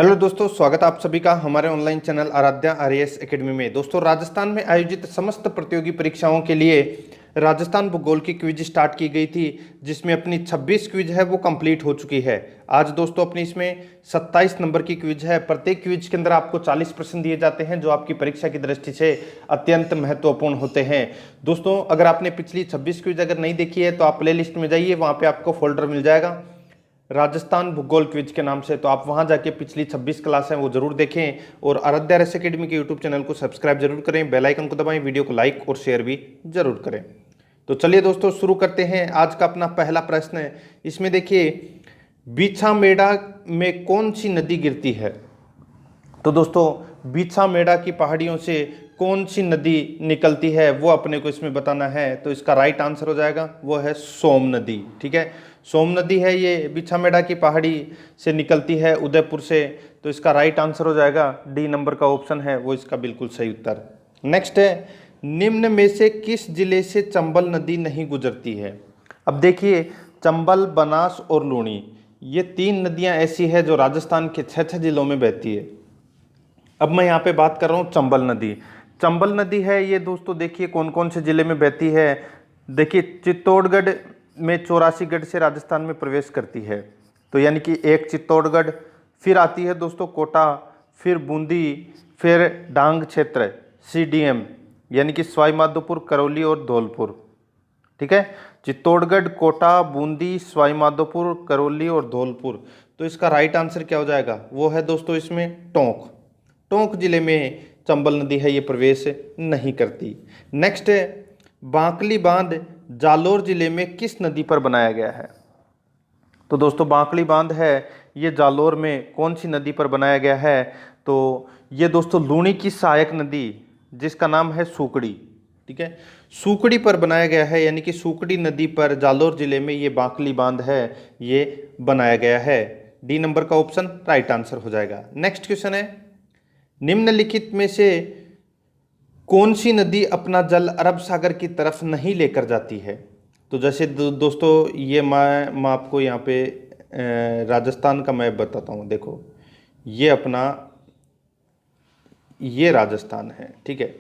Hello दोस्तों, स्वागत है आप सभी का हमारे online channel Aaradhya RAS academy में। दोस्तों, राजस्थान में आयोजित समस्त प्रतियोगी परीक्षाओं के लिए राजस्थान भूगोल की क्विज स्टार्ट की गई थी, जिसमें अपनी 26 क्विज है वो कंप्लीट हो चुकी है। आज दोस्तों अपनी इसमें 27 नंबर की क्विज है। प्रत्येक क्विज के अंदर आपको 40 प्रश्न दिए जाते हैं, जो आपकी परीक्षा की दृष्टि से अत्यंत महत्वपूर्ण होते हैं। दोस्तों, अगर आपने पिछली 26 क्विज अगर नहीं देखी है तो आप प्ले लिस्ट में जाइए, वहाँ पे आपको फोल्डर मिल जाएगा राजस्थान भूगोल क्विज के नाम से। तो आप वहां जाके पिछली 26 क्लास हैं वो जरूर देखें और आराध्या रेस एकेडमी के यूट्यूब चैनल को सब्सक्राइब जरूर करें, बेल आइकन को दबाएं, वीडियो को लाइक और शेयर भी जरूर करें। तो चलिए दोस्तों शुरू करते हैं। आज का अपना पहला प्रश्न है, इसमें देखिए बीछामेड़ा में कौन सी नदी गिरती है। तो दोस्तों बीछामेड़ा की पहाड़ियों से कौन सी नदी निकलती है वो अपने को इसमें बताना है। तो इसका राइट आंसर हो जाएगा वो है सोम नदी। ठीक है, सोम नदी है, ये बीछामेड़ा की पहाड़ी से निकलती है उदयपुर से। तो इसका राइट आंसर हो जाएगा डी नंबर का ऑप्शन है वो इसका बिल्कुल सही उत्तर। नेक्स्ट है, निम्न में से किस जिले से चंबल नदी नहीं गुजरती है। अब देखिए चंबल, बनास और लूणी, ये तीन नदियां ऐसी है जो राजस्थान के 6 जिलों में बहती है। अब मैं यहाँ पे बात कर रहा हूँ चंबल नदी। चंबल नदी है ये दोस्तों, देखिए कौन कौन से जिले में बहती है। देखिए चित्तौड़गढ़ में 84 से राजस्थान में प्रवेश करती है। तो यानी कि एक चित्तौड़गढ़, फिर आती है दोस्तों कोटा, फिर बूंदी, फिर डांग क्षेत्र सीडीएम यानी कि सवाई माधोपुर, करौली और धौलपुर। ठीक है, चित्तौड़गढ़, कोटा, बूंदी, सवाई माधोपुर, करौली और धौलपुर। तो इसका राइट आंसर क्या हो जाएगा, वो है दोस्तों इसमें टोंक। टोंक जिले में चंबल नदी है ये प्रवेश नहीं करती। नेक्स्ट है, बांकली बांध जालोर जिले में किस नदी पर बनाया गया है। तो दोस्तों बांकली बांध है ये जालोर में कौन सी नदी पर बनाया गया है। तो ये दोस्तों लूणी की सहायक नदी जिसका नाम है सूकड़ी। ठीक है, सूकड़ी पर बनाया गया है, यानी कि सूकड़ी नदी पर जालोर जिले में ये बांकली बांध है ये बनाया गया है। डी नंबर का ऑप्शन राइट आंसर हो जाएगा। नेक्स्ट क्वेश्चन है, निम्नलिखित में से कौन सी नदी अपना जल अरब सागर की तरफ नहीं लेकर जाती है। तो जैसे दोस्तों ये मैं आपको यहाँ पे राजस्थान का मैप बताता हूँ। देखो ये अपना ये राजस्थान है। ठीक है,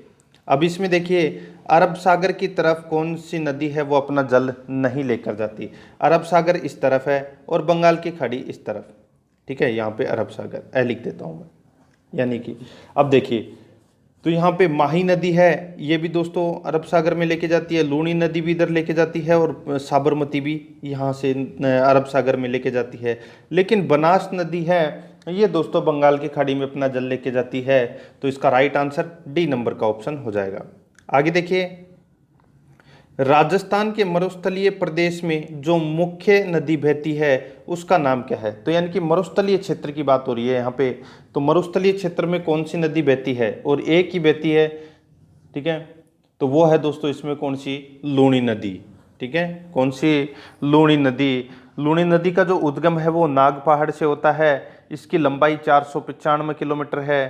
अब इसमें देखिए अरब सागर की तरफ कौन सी नदी है वो अपना जल नहीं लेकर जाती। अरब सागर इस तरफ है और बंगाल की खाड़ी इस तरफ। ठीक है, यहाँ पे अरब सागर लिख देता हूँ मैं, यानी कि अब देखिए तो यहाँ पे माही नदी है, ये भी दोस्तों अरब सागर में लेके जाती है। लूणी नदी भी इधर लेके जाती है और साबरमती भी यहाँ से अरब सागर में लेके जाती है। लेकिन बनास नदी है ये दोस्तों बंगाल की खाड़ी में अपना जल लेके जाती है। तो इसका राइट आंसर डी नंबर का ऑप्शन हो जाएगा। आगे देखिए, राजस्थान के मरुस्थलीय प्रदेश में जो मुख्य नदी बहती है उसका नाम क्या है। तो यानी कि मरुस्थलीय क्षेत्र की बात हो रही है यहाँ पे। तो मरुस्थलीय क्षेत्र में कौन सी नदी बहती है, और एक ही बहती है। ठीक है, तो वो है दोस्तों इसमें कौन सी, लूणी नदी। ठीक है, कौन सी, लूणी नदी। लूणी नदी का जो उद्गम है वो नाग पहाड़ से होता है। इसकी लंबाई 495 किलोमीटर है।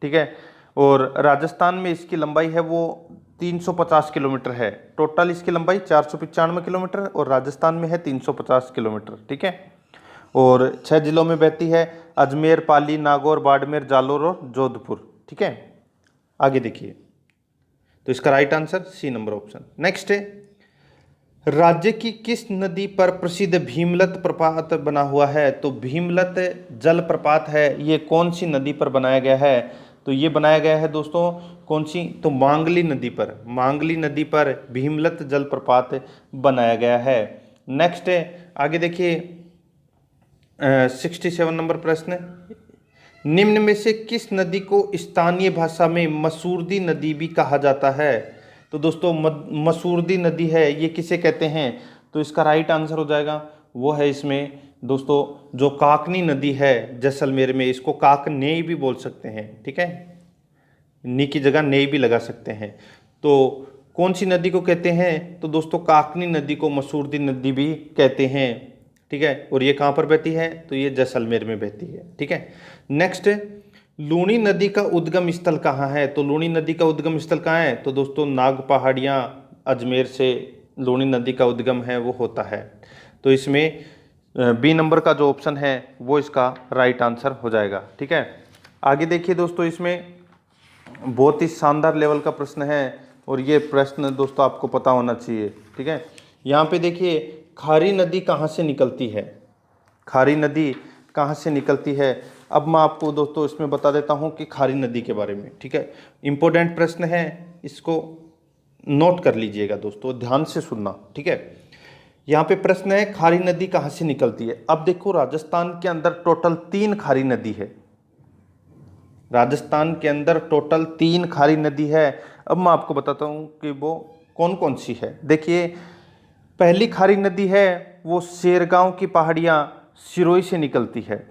ठीक है, और राजस्थान में इसकी लंबाई है वो 350 किलोमीटर है। टोटल इसकी लंबाई 495 किलोमीटर और राजस्थान में है 350 किलोमीटर। ठीक है, और 6 जिलों में बहती है, अजमेर, पाली, नागौर, बाड़मेर, जालोर और जोधपुर। ठीक है, आगे देखिए तो इसका right answer C number option. Next है, राज्य की किस नदी पर प्रसिद्ध भीमलत प्रपात बना हुआ है। तो भीमलत जल प्रपात है ये कौन सी नदी पर बनाया गया है। तो ये बनाया गया है दोस्तों कौन सी, तो मांगली नदी पर। मांगली नदी पर भीमलत जल प्रपात बनाया गया है। नेक्स्ट है, आगे देखिए 67 नंबर प्रश्न, निम्न में से किस नदी को स्थानीय भाषा में मसूरदी नदी भी कहा जाता है। तो दोस्तों मसूरदी नदी है ये किसे कहते हैं। तो इसका राइट आंसर हो जाएगा वो है इसमें दोस्तों जो काकनी नदी है जैसलमेर में, इसको काकनेई भी बोल सकते हैं। ठीक है, नी की जगह नेई भी लगा सकते हैं। तो कौन सी नदी को कहते हैं, तो दोस्तों काकनी नदी को मसूरदी नदी भी कहते हैं। ठीक है, और ये कहाँ पर बहती है, तो ये जैसलमेर में बहती है। ठीक है, नेक्स्ट, लूणी नदी का उद्गम स्थल कहाँ है। तो लूणी नदी का उद्गम स्थल कहाँ है, तो दोस्तों नाग पहाड़ियाँ, अजमेर से लूणी नदी का उद्गम है वो होता है। तो इसमें बी नंबर का जो ऑप्शन है वो इसका राइट आंसर हो जाएगा। ठीक है, आगे देखिए दोस्तों, इसमें बहुत ही शानदार लेवल का प्रश्न है और ये प्रश्न दोस्तों आपको पता होना चाहिए। ठीक है, यहाँ पे देखिए, खारी नदी कहाँ से निकलती है? खारी नदी कहाँ से निकलती है? अब मैं आपको दोस्तों इसमें बता देता हूँ कि खारी नदी के बारे में। ठीक है, इंपॉर्टेंट प्रश्न है, इसको नोट कर लीजिएगा दोस्तों, ध्यान से सुनना। ठीक है, यहाँ पे प्रश्न है खारी नदी कहाँ से निकलती है। अब देखो, राजस्थान के अंदर टोटल 3 खारी नदी है। राजस्थान के अंदर टोटल 3 खारी नदी है। अब मैं आपको बताता हूँ कि वो कौन कौन सी है। देखिए, पहली खारी नदी है वो शेरगांव की पहाड़ियाँ सिरोही से निकलती है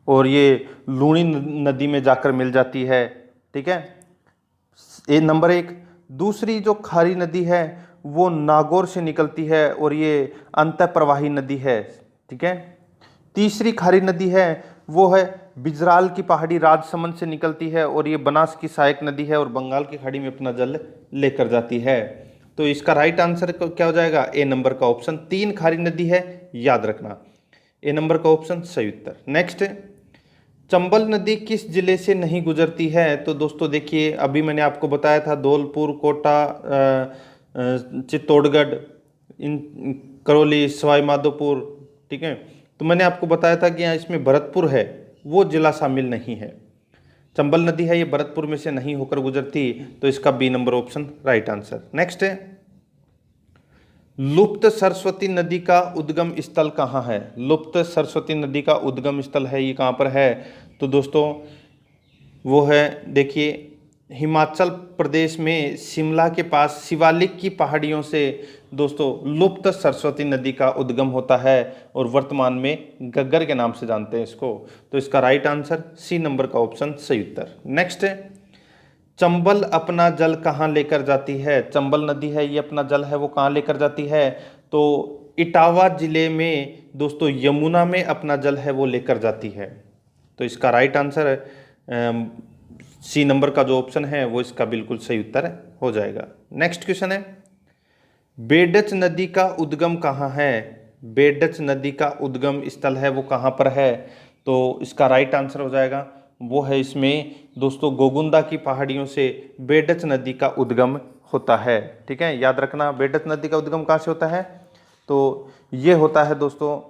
और ये लूणी नदी में जाकर मिल जाती है। ठीक है, ये नंबर 1। दूसरी जो खारी नदी है वो नागौर से निकलती है और ये अंतःप्रवाही नदी है। ठीक है, तीसरी खारी नदी है वो है बिजराल की पहाड़ी राजसमंद से निकलती है और ये बनास की सहायक नदी है और बंगाल की खाड़ी में अपना जल लेकर जाती है। तो इसका राइट आंसर क्या हो जाएगा? ए नंबर का ऑप्शन। 3 खारी नदी है, याद रखना, ए नंबर का ऑप्शन सही उत्तर। नेक्स्ट, चंबल नदी किस जिले से नहीं गुजरती है? तो दोस्तों देखिए, अभी मैंने आपको बताया था धौलपुर, कोटा, चित्तौड़गढ़, इन करौली, सवाई माधोपुर। ठीक है, तो मैंने आपको बताया था कि यहाँ इसमें भरतपुर है, वो जिला शामिल नहीं है। चंबल नदी है, ये भरतपुर में से नहीं होकर गुजरती, तो इसका B number option right answer. Next है, लुप्त सरस्वती नदी का उद्गम स्थल कहाँ है? लुप्त सरस्वती नदी का उद्गम स्थल है, ये कहाँ पर है? तो दोस्तों वो है, देखिए, हिमाचल प्रदेश में शिमला के पास शिवालिक की पहाड़ियों से दोस्तों लुप्त सरस्वती नदी का उद्गम होता है और वर्तमान में गग्गर के नाम से जानते हैं इसको। तो इसका राइट आंसर सी नंबर का ऑप्शन सही उत्तर। नेक्स्ट है, चंबल अपना जल कहाँ लेकर जाती है? चंबल नदी है, ये अपना जल है वो कहाँ लेकर जाती है? तो इटावा जिले में दोस्तों यमुना में अपना जल है वो लेकर जाती है। तो इसका राइट आंसर सी नंबर का जो ऑप्शन है वो इसका बिल्कुल सही उत्तर हो जाएगा। नेक्स्ट क्वेश्चन है, बेडच नदी का उद्गम कहाँ है? बेडच नदी का उद्गम स्थल है वो कहाँ पर है? तो इसका राइट आंसर हो जाएगा, वो है इसमें दोस्तों गोगुंदा की पहाड़ियों से बेडच नदी का उद्गम होता है। ठीक है, याद रखना, बेडच नदी का उद्गम कहाँ से होता है? तो ये होता है दोस्तों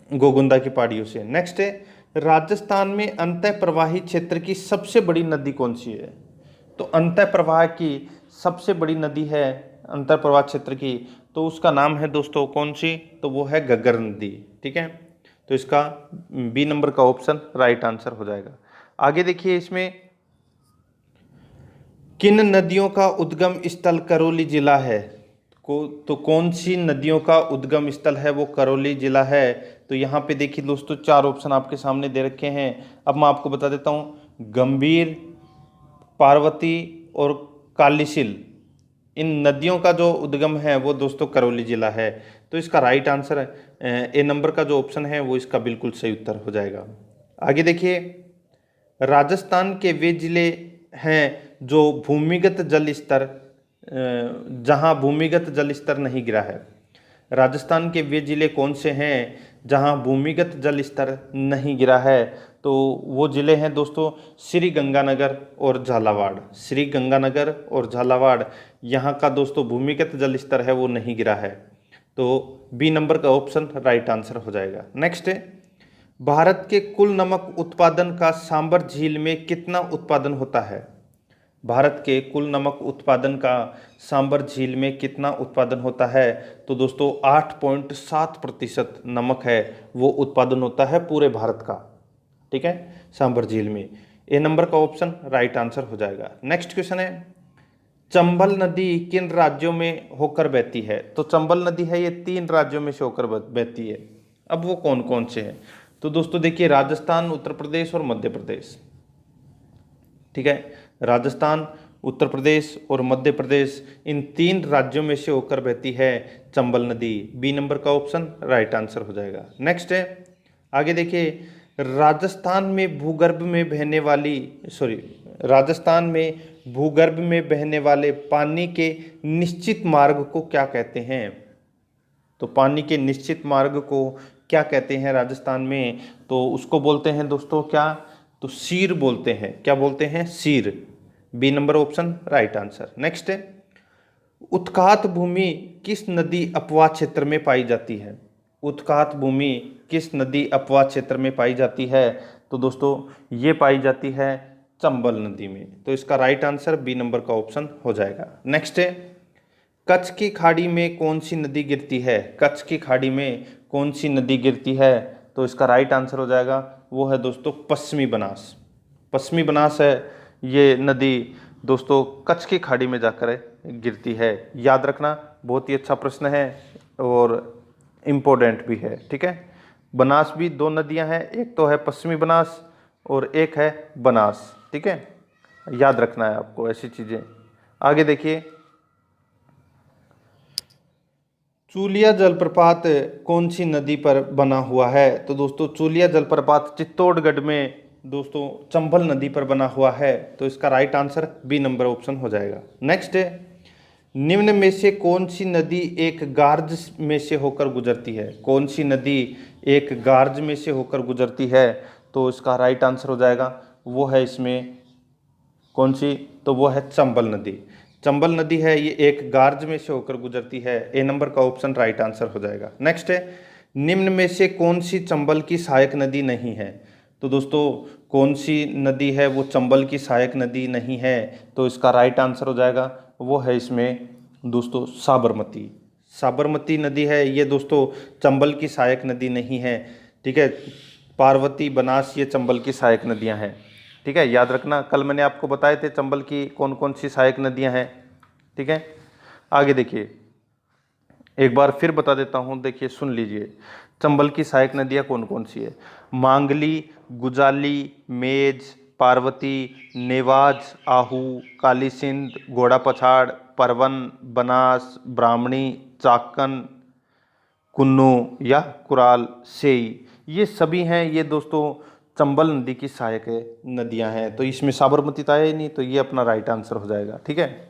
गोगुंदा की पहाड़ियों से। नेक्स्ट है, राजस्थान में अंतःप्रवाही क्षेत्र की सबसे बड़ी नदी कौन सी है? तो अंतःप्रवाह की सबसे बड़ी नदी है अंतःप्रवाह क्षेत्र की, तो उसका नाम है दोस्तों कौन सी? तो वो है घग्गर नदी। ठीक है, तो इसका बी नंबर का ऑप्शन राइट आंसर हो जाएगा। आगे देखिए, इसमें किन नदियों का उद्गम स्थल करौली जिला है? तो कौन सी नदियों का उद्गम स्थल है वो करौली जिला है? तो यहाँ पे देखिए दोस्तों, 4 ऑप्शन आपके सामने दे रखे हैं। अब मैं आपको बता देता हूँ, गंभीर, पार्वती और कालीसिल, इन नदियों का जो उद्गम है वो दोस्तों करौली जिला है। तो इसका राइट आंसर ए नंबर का जो ऑप्शन है वो इसका बिल्कुल सही उत्तर हो जाएगा। आगे देखिए, राजस्थान के वे जिले हैं जो भूमिगत जल स्तर जहां भूमिगत जल स्तर नहीं गिरा है। राजस्थान के वे जिले कौन से हैं जहां भूमिगत जल स्तर नहीं गिरा है? तो वो जिले हैं दोस्तों श्री गंगानगर और झालावाड़। श्री गंगानगर और झालावाड़, यहाँ का दोस्तों भूमिगत जल स्तर है वो नहीं गिरा है। तो बी नंबर का ऑप्शन राइट आंसर हो जाएगा। नेक्स्ट है, भारत के कुल नमक उत्पादन का सांबर झील में कितना उत्पादन होता है? भारत के कुल नमक उत्पादन का सांबर झील में कितना उत्पादन होता है? तो दोस्तों 8.7% नमक है वो उत्पादन होता है पूरे भारत का। ठीक है, सांबर झील में। ए नंबर का ऑप्शन राइट आंसर हो जाएगा। नेक्स्ट क्वेश्चन है, चंबल नदी किन राज्यों में होकर बहती है? तो चंबल नदी है ये 3 राज्यों में से होकर बहती है। अब वो कौन कौन से हैं? तो दोस्तों देखिए, राजस्थान, उत्तर प्रदेश और मध्य प्रदेश। ठीक है, राजस्थान, उत्तर प्रदेश और मध्य प्रदेश, इन 3 राज्यों में से होकर बहती है चंबल नदी। बी नंबर का ऑप्शन राइट आंसर हो जाएगा। नेक्स्ट है, आगे देखिए, राजस्थान में भूगर्भ में बहने वाले पानी के निश्चित मार्ग को क्या कहते हैं? तो पानी के निश्चित मार्ग को क्या कहते हैं राजस्थान में? तो उसको बोलते हैं दोस्तों क्या? तो सीर बोलते हैं। क्या बोलते हैं? सीर। B number option right answer. Next है, उत्खात भूमि किस नदी अपवाह क्षेत्र में पाई जाती है? उत्खात भूमि किस नदी अपवाह क्षेत्र में पाई जाती है? तो दोस्तों ये पाई जाती है चंबल नदी में। तो इसका राइट आंसर बी नंबर का ऑप्शन हो जाएगा। नेक्स्ट है, कच्छ की खाड़ी में कौन सी नदी गिरती है? कच्छ की खाड़ी में कौन सी नदी गिरती है? तो इसका राइट आंसर हो जाएगा, वो है दोस्तों पश्चिमी बनास। पश्चिमी बनास है ये नदी दोस्तों कच्छ की खाड़ी में जाकर गिरती है। याद रखना, बहुत ही अच्छा प्रश्न है और इम्पोर्टेंट भी है। ठीक है, बनास भी दो नदियां हैं, एक तो है पश्चिमी बनास और एक है बनास। ठीक है, याद रखना है आपको ऐसी चीजें। आगे देखिए, चूलिया जलप्रपात कौन सी नदी पर बना हुआ है? तो दोस्तों चूलिया जलप्रपात चित्तौड़गढ़ में दोस्तों चंबल नदी पर बना हुआ है। तो इसका right answer B number option हो जाएगा। नेक्स्ट है, निम्न में से कौन सी नदी एक गार्ज में से होकर गुजरती है? कौन सी नदी एक गार्ज में से होकर गुजरती है? तो इसका राइट आंसर हो जाएगा, वो है इसमें कौन सी? तो वो है चंबल नदी। चंबल नदी है ये एक गार्ज में से होकर गुजरती है। ए नंबर का ऑप्शन राइट आंसर हो जाएगा। नेक्स्ट है, निम्न में से कौन सी चंबल की सहायक नदी नहीं है? तो दोस्तों कौन सी नदी है वो चंबल की सहायक नदी नहीं है? तो इसका राइट आंसर हो जाएगा, वो है इसमें दोस्तों साबरमती। साबरमती नदी है ये दोस्तों चंबल की सहायक नदी नहीं है। ठीक है, पार्वती, बनास ये चंबल की सहायक नदियां हैं। ठीक है, याद रखना, कल मैंने आपको बताए थे चंबल की कौन कौन सी सहायक नदियां हैं। ठीक है, आगे देखिए, एक बार फिर बता देता हूं, देखिए सुन लीजिए। चंबल की सहायक नदियां कौन कौन सी है? मांगली, गुजाली, मेज, पार्वती, नेवाज, आहू, काली सिंध, घोड़ा पछाड़, परवन, बनास, ब्राह्मणी, चाकन, कुन्नू या कुराल, सेई, ये सभी हैं ये दोस्तों चंबल नदी की सहायक नदियां हैं। तो इसमें साबरमती तो आया ही नहीं, तो ये अपना राइट आंसर हो जाएगा। ठीक है,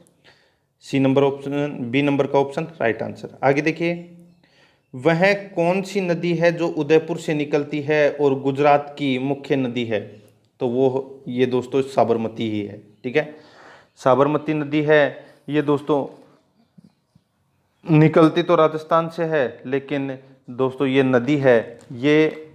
C number option, B number का ऑप्शन राइट आंसर। आगे देखिए, वह कौन सी नदी है जो उदयपुर से निकलती है और गुजरात की मुख्य नदी है? तो वो ये दोस्तों साबरमती ही है। ठीक है, साबरमती नदी है ये दोस्तों निकलती तो राजस्थान से है, लेकिन दोस्तों ये नदी है ये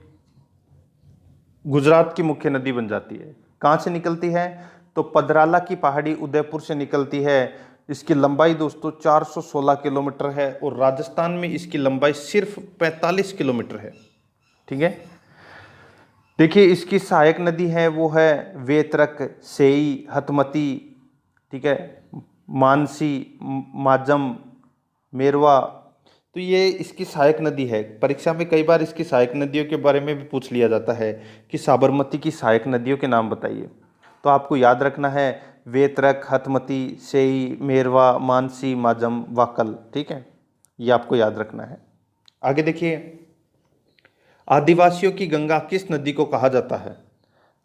गुजरात की मुख्य नदी बन जाती है। कहाँ से निकलती है? तो पदराला की पहाड़ी उदयपुर से निकलती है। इसकी लंबाई दोस्तों 416 किलोमीटर है और राजस्थान में इसकी लंबाई सिर्फ 45 किलोमीटर है। ठीक है, देखिए इसकी सहायक नदी है वो है वेतरक, सेई, हतमती, ठीक है, मानसी, माजम, मेरवा। तो ये इसकी सहायक नदी है। परीक्षा में कई बार इसकी सहायक नदियों के बारे में भी पूछ लिया जाता है कि साबरमती की सहायक नदियों के नाम बताइए। तो आपको याद रखना है वेतरक, हथमती, सेई, मेरवा, मानसी, माजम, वाकल। ठीक है, ये आपको याद रखना है। आगे देखिए, आदिवासियों की गंगा किस नदी को कहा जाता है?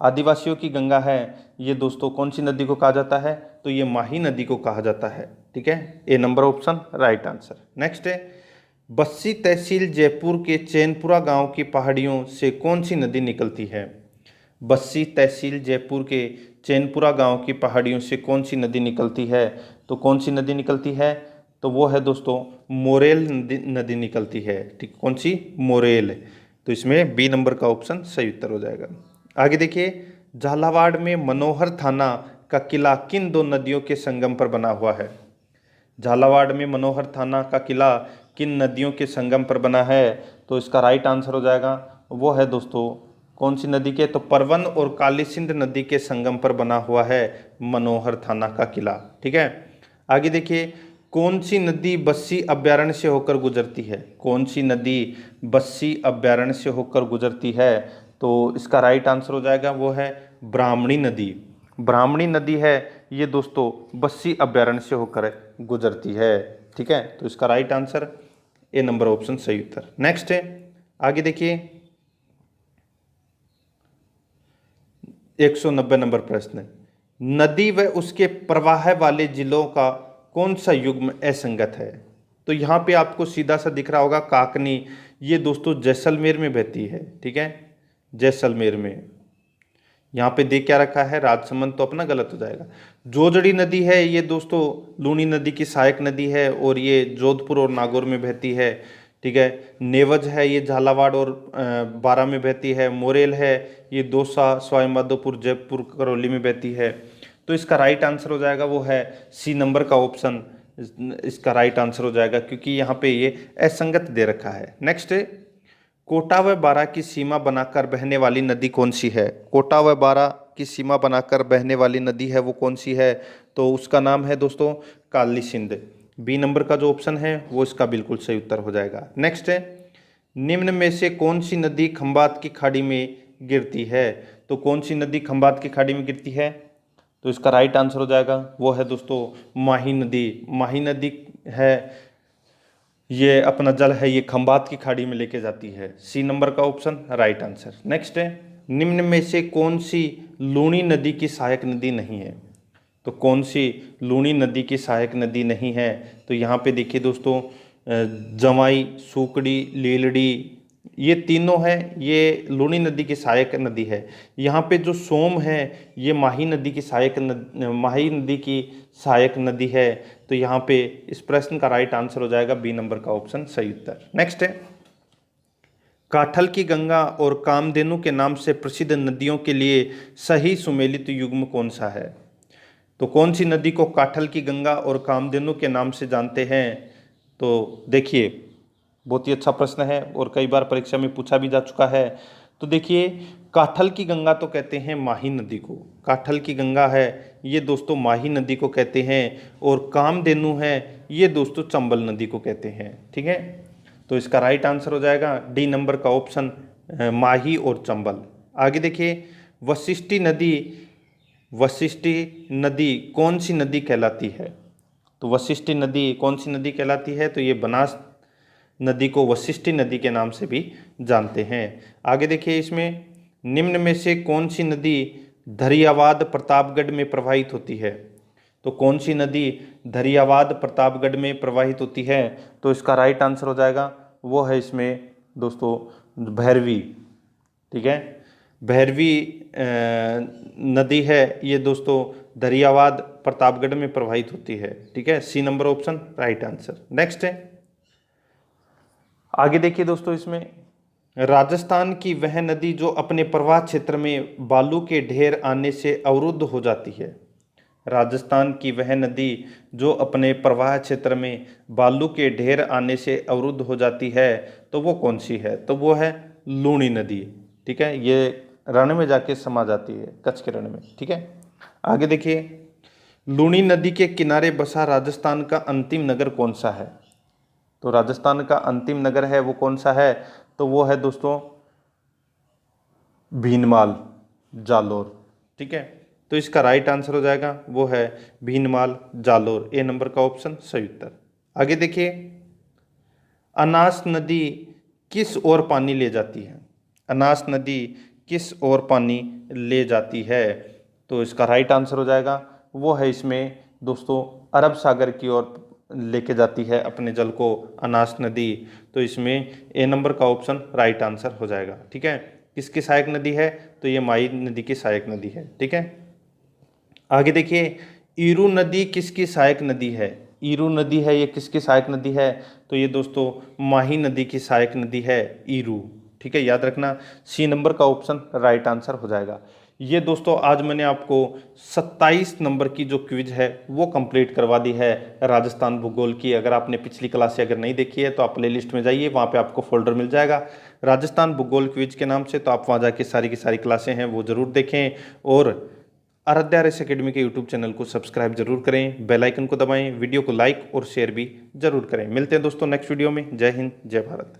आदिवासियों की गंगा है ये दोस्तों कौन सी नदी को कहा जाता है? तो ये माही नदी को कहा जाता है। ठीक है, A number option right answer. Next है, बस्सी तहसील जयपुर के चैनपुरा गांव की पहाड़ियों से कौन सी नदी निकलती है? बस्सी तहसील जयपुर के चैनपुरा गांव की पहाड़ियों से कौन सी नदी निकलती है? तो कौन सी नदी निकलती है? तो वो है दोस्तों मोरेल नदी निकलती है। ठीक, कौन सी? मोरेल। तो इसमें बी नंबर का ऑप्शन सही उत्तर हो जाएगा। आगे देखिए, झालावाड़ में मनोहर थाना का किला किन दो नदियों के संगम पर बना हुआ है? झालावाड़ में मनोहर थाना का किला किन नदियों के संगम पर बना है? तो इसका राइट आंसर हो जाएगा, वो है दोस्तों कौन सी नदी के? तो परवन और काली सिंध नदी के संगम पर बना हुआ है मनोहर थाना का किला। ठीक है, आगे देखिए, कौन सी नदी बस्सी अभ्यारण्य से होकर गुजरती है? कौन सी नदी बस्सी अभ्यारण्य से होकर गुजरती है? तो इसका राइट आंसर हो जाएगा, वो है ब्राह्मणी नदी। ब्राह्मणी नदी है ये दोस्तों बस्सी अभ्यारण्य से होकर गुजरती है। ठीक है, तो इसका right answer A number option सही उत्तर। नेक्स्ट है, आगे देखिए, 190 नंबर प्रश्न, नदी व उसके प्रवाह वाले जिलों का कौन सा युग्म असंगत है? तो यहाँ पे आपको सीधा सा दिख रहा होगा काकनी, ये दोस्तों जैसलमेर में बहती है, ठीक है, जैसलमेर में। यहाँ पे देख क्या रखा है, राजसमंद, तो अपना गलत हो जाएगा। जोजड़ी नदी है ये दोस्तों लूनी नदी की सहायक नदी है और ये जोधपुर और नागौर में बहती है, ठीक है। नेवज है ये झालावाड़ और बारां में बहती है। मोरेल है ये दौसा, सवाई माधोपुर, जयपुर, करौली में बहती है। तो इसका राइट आंसर हो जाएगा वो है सी नंबर का ऑप्शन, इसका राइट आंसर हो जाएगा, क्योंकि यहाँ पे ये असंगत दे रखा है। नेक्स्ट है, कोटा व बारां की सीमा बनाकर बहने वाली नदी कौन सी है? कोटा व बारां की सीमा बनाकर बहने वाली नदी है वो कौन सी है? तो उसका नाम है दोस्तों काली सिंध। बी नंबर का जो ऑप्शन है वो इसका बिल्कुल सही उत्तर हो जाएगा। नेक्स्ट है, निम्न में से कौन सी नदी खंबात की खाड़ी में गिरती है? तो कौन सी नदी खंबात की खाड़ी में गिरती है? तो इसका राइट आंसर हो जाएगा वो है दोस्तों माही नदी। माही नदी है ये अपना जल है ये खंबात की खाड़ी में लेके जाती है। सी नंबर का ऑप्शन राइट आंसर। नेक्स्ट है, निम्न में से कौन सी लूनी नदी की सहायक नदी नहीं है? तो कौन सी लूनी नदी की सहायक नदी नहीं है? तो यहाँ पे देखिए दोस्तों जमाई, सूकड़ी, लीलड़ी, ये तीनों हैं, ये लूनी नदी की सहायक नदी है। यहाँ पे जो सोम है ये माही नदी की माही नदी की सहायक नदी है। तो यहाँ पे इस प्रश्न का राइट आंसर हो जाएगा बी नंबर का ऑप्शन सही उत्तर। नेक्स्ट है, काठल की गंगा और कामधेनु के नाम से प्रसिद्ध नदियों के लिए सही सुमेलित युग्म कौन सा है? तो कौन सी नदी को काठल की गंगा और कामधेनु के नाम से जानते हैं? तो देखिए बहुत ही अच्छा प्रश्न है और कई बार परीक्षा में पूछा भी जा चुका है। तो देखिए काठल की गंगा तो कहते हैं माही नदी को, काठल की गंगा है ये दोस्तों माही नदी को कहते हैं, और कामधेनु है ये दोस्तों चंबल नदी को कहते हैं, ठीक है। तो इसका राइट आंसर हो जाएगा डी नंबर का ऑप्शन माही और चंबल। आगे देखिए, वशिष्ठी नदी कौन सी नदी कहलाती है? तो वशिष्ठी नदी कौन सी नदी कहलाती है? तो ये बनास नदी को वशिष्ठी नदी के नाम से भी जानते हैं। आगे देखिए, इसमें निम्न में से कौन सी नदी धरियावाद प्रतापगढ़ में प्रवाहित होती है? तो कौन सी नदी धरियावाद प्रतापगढ़ में प्रवाहित होती है? तो इसका राइट आंसर हो जाएगा वो है इसमें दोस्तों भैरवी, ठीक है। भैरवी नदी है ये दोस्तों धरियावाद प्रतापगढ़ में प्रवाहित होती है, ठीक है। C number option right answer. Next है, आगे देखिए दोस्तों, इसमें राजस्थान की वह नदी जो अपने प्रवाह क्षेत्र में बालू के ढेर आने से अवरुद्ध हो जाती है। राजस्थान की वह नदी जो अपने प्रवाह क्षेत्र में बालू के ढेर आने से अवरुद्ध हो जाती है, तो वो कौन सी है? तो वो है लूनी नदी, ठीक है। ये रण में जाके समा जाती है, कच्छ के रण में, ठीक है। आगे देखिए, लूनी नदी के किनारे बसा राजस्थान का अंतिम नगर कौन सा है? तो राजस्थान का अंतिम नगर है वो कौन सा है? तो वो है दोस्तों भीनमाल, जालोर, ठीक है। तो इसका राइट आंसर हो जाएगा वो है भीनमाल, जालोर। ए नंबर का ऑप्शन सही उत्तर। आगे देखिए, अनास नदी किस ओर पानी ले जाती है? अनास नदी किस ओर पानी ले जाती है? तो इसका राइट आंसर हो जाएगा वो है इसमें दोस्तों अरब सागर की ओर लेके जाती है अपने जल को अनास नदी। तो इसमें ए नंबर का ऑप्शन राइट आंसर हो जाएगा, ठीक है। किसकी सहायक नदी है? तो ये माही नदी की सहायक नदी है, ठीक है। आगे देखिए, ईरू नदी किसकी सहायक नदी है? ईरू नदी है ये किसकी सहायक नदी है? तो ये दोस्तों माही नदी की सहायक नदी है ईरू, ठीक है। याद रखना सी नंबर का ऑप्शन राइट आंसर हो जाएगा। ये दोस्तों आज मैंने आपको 27 नंबर की जो क्विज है वो कंप्लीट करवा दी है राजस्थान भूगोल की। अगर आपने पिछली क्लासें अगर नहीं देखी है तो आप प्ले लिस्ट में जाइए, वहाँ पे आपको फोल्डर मिल जाएगा राजस्थान भूगोल क्विज के नाम से। तो आप वहाँ जाके सारी की सारी क्लासें हैं वो ज़रूर देखें, और आराध्या आरएस एकेडमी के यूट्यूब चैनल को सब्सक्राइब जरूर करें, बेल आइकन को दबाएं, वीडियो को लाइक और शेयर भी जरूर करें। मिलते हैं दोस्तों नेक्स्ट वीडियो में। जय हिंद, जय भारत।